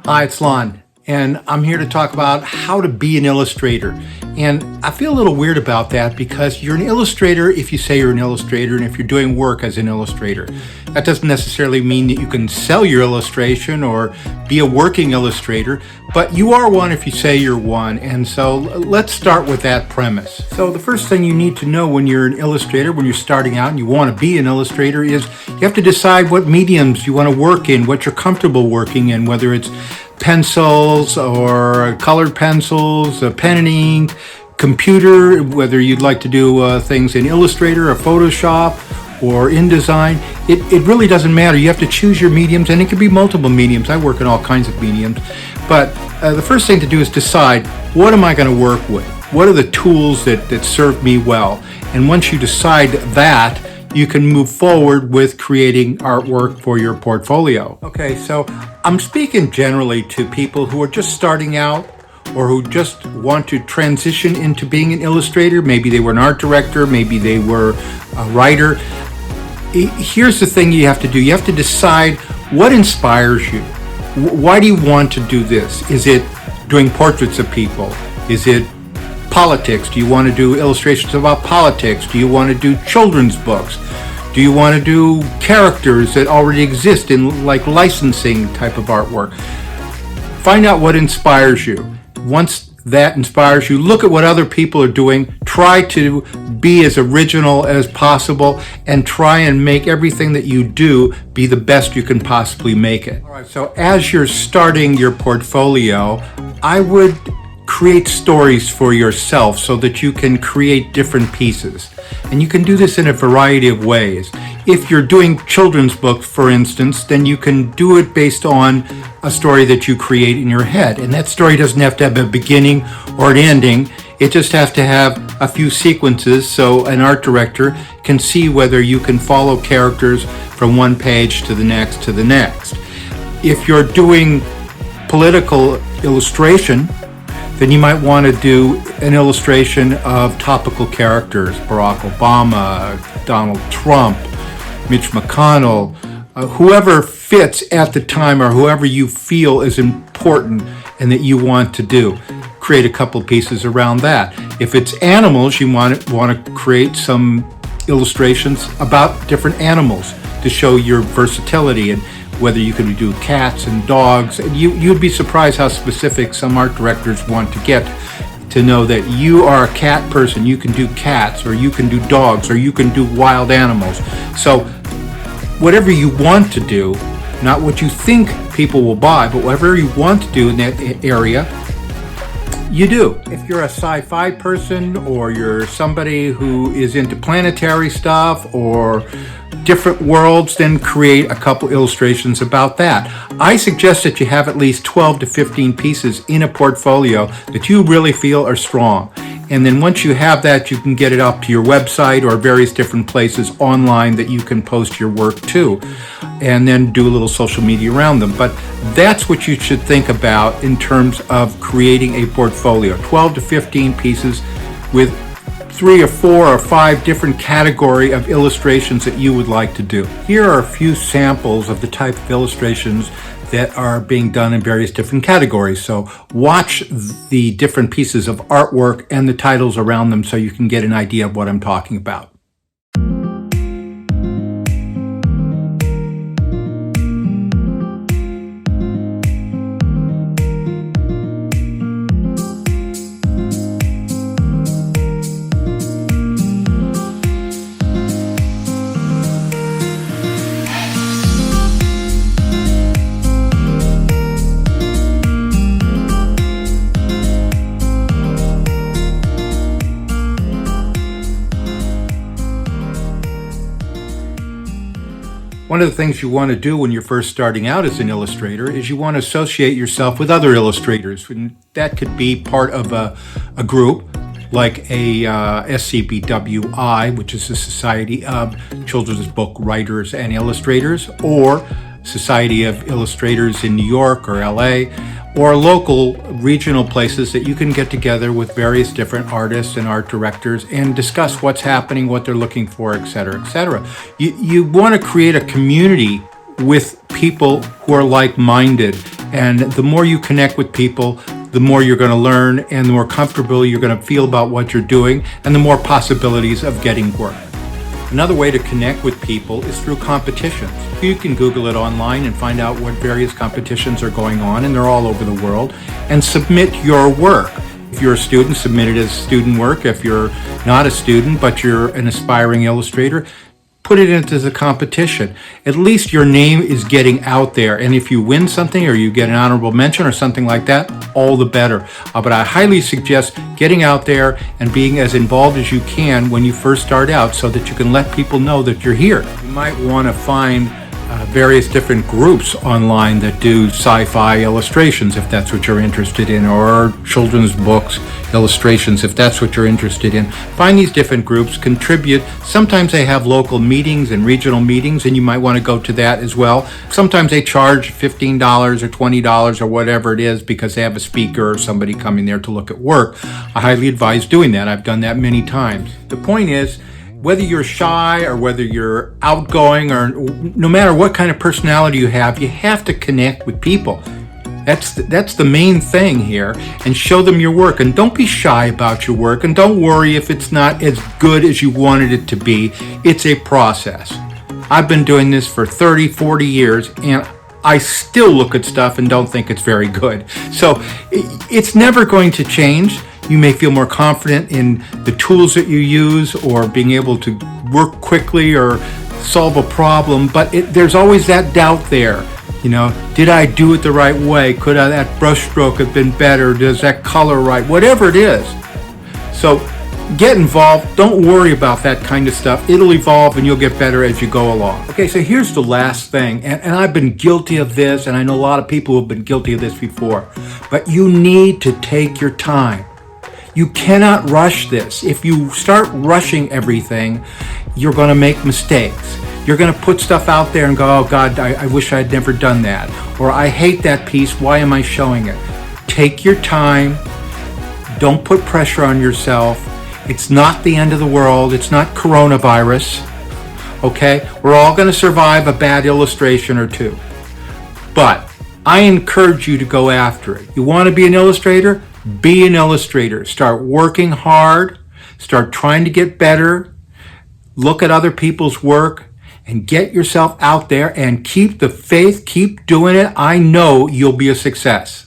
Hi, it's Lon, and I'm here to talk about how to be an illustrator. And I feel a little weird about that because you're an illustrator if you say you're an illustrator and if you're doing work as an illustrator. That doesn't necessarily mean that you can sell your illustration or be a working illustrator, but you are one if you say you're one. And so let's start with that premise. So the first thing you need to know when you're an illustrator, when you're starting out and you want to be an illustrator, is you have to decide what mediums you want to work in, what you're comfortable working in, whether it's pencils or colored pencils, a pen and ink, computer, whether you'd like to do things in Illustrator or Photoshop or InDesign. It really doesn't matter. You have to choose your mediums, and it can be multiple mediums. I work in all kinds of mediums. But the first thing to do is decide, what am I going to work with? What are the tools that serve me well? And once you decide that, you can move forward with creating artwork for your portfolio. Okay, so I'm speaking generally to people who are just starting out or who just want to transition into being an illustrator. Maybe they were an art director, maybe they were a writer. Here's the thing you have to do. You have to decide what inspires you. Why do you want to do this? Is it doing portraits of people? Is it politics? Do you want to do illustrations about politics? Do you want to do children's books? Do you want to do characters that already exist in like licensing type of artwork? Find out what inspires you. Once that inspires you, look at what other people are doing. Try to be as original as possible and try and make everything that you do be the best you can possibly make it. All right, so as you're starting your portfolio, I would create stories for yourself so that you can create different pieces. And you can do this in a variety of ways. If you're doing children's books, for instance, then you can do it based on a story that you create in your head. And that story doesn't have to have a beginning or an ending. It just has to have a few sequences so an art director can see whether you can follow characters from one page to the next to the next. If you're doing political illustration, then you might want to do an illustration of topical characters, Barack Obama, Donald Trump, Mitch McConnell, whoever fits at the time or whoever you feel is important and that you want to do. Create a couple pieces around that. If it's animals, you want to create some illustrations about different animals to show your versatility and whether you can do cats and dogs. And you'd be surprised how specific some art directors want to get to know that you are a cat person. You can do cats, or you can do dogs, or you can do wild animals. So whatever you want to do, not what you think people will buy, but whatever you want to do in that area, you do. If you're a sci-fi person or you're somebody who is into planetary stuff or different worlds, then create a couple illustrations about that. I suggest that you have at least 12 to 15 pieces in a portfolio that you really feel are strong. And then once you have that, you can get it up to your website or various different places online that you can post your work to, and then do a little social media around them. But that's what you should think about in terms of creating a portfolio. 12 to 15 pieces with 3 or 4 or 5 different category of illustrations that you would like to do. Here are a few samples of the type of illustrations that are being done in various different categories. So watch the different pieces of artwork and the titles around them so you can get an idea of what I'm talking about. One of the things you want to do when you're first starting out as an illustrator is you want to associate yourself with other illustrators. And that could be part of a group like a SCBWI, which is the Society of Children's Book Writers and Illustrators, or Society of Illustrators in New York or LA, or local regional places that you can get together with various different artists and art directors and discuss what's happening, what they're looking for, et cetera, et cetera. You want to create a community with people who are like-minded, and the more you connect with people, the more you're going to learn and the more comfortable you're going to feel about what you're doing and the more possibilities of getting work. Another way to connect with people is through competitions. You can Google it online and find out what various competitions are going on, and they're all over the world, and submit your work. If you're a student, submit it as student work. If you're not a student but you're an aspiring illustrator, put it into the competition. At least your name is getting out there, and if you win something or you get an honorable mention or something like that, all the better. But I highly suggest getting out there and being as involved as you can when you first start out so that you can let people know that you're here. You might want to find various different groups online that do sci-fi illustrations if that's what you're interested in, or children's books illustrations if that's what you're interested in. Find these different groups, contribute. Sometimes they have local meetings and regional meetings, and you might want to go to that as well. Sometimes they charge $15 or $20 or whatever it is because they have a speaker or somebody coming there to look at work. I highly advise doing that. I've done that many times. The point is, whether you're shy or whether you're outgoing, or no matter what kind of personality you have to connect with people. That's the main thing here, and show them your work. And don't be shy about your work, and don't worry if it's not as good as you wanted it to be. It's a process. I've been doing this for 30, 40 years, and I still look at stuff and don't think it's very good. So it's never going to change. You may feel more confident in the tools that you use or being able to work quickly or solve a problem, but there's always that doubt there. You know, did I do it the right way? Could that brush stroke have been better? Does that color right? Whatever it is. So get involved. Don't worry about that kind of stuff. It'll evolve and you'll get better as you go along. Okay, so here's the last thing, and I've been guilty of this, and I know a lot of people who have been guilty of this before, but you need to take your time. You cannot rush this. If you start rushing everything, you're going to make mistakes. You're going to put stuff out there and go, oh God, I wish I'd never done that. Or I hate that piece, why am I showing it? Take your time. Don't put pressure on yourself. It's not the end of the world. It's not coronavirus. Okay? We're all going to survive a bad illustration or two. But I encourage you to go after it. You want to be an illustrator? Be an illustrator. Start working hard. Start trying to get better. Look at other people's work and get yourself out there and keep the faith. Keep doing it. I know you'll be a success.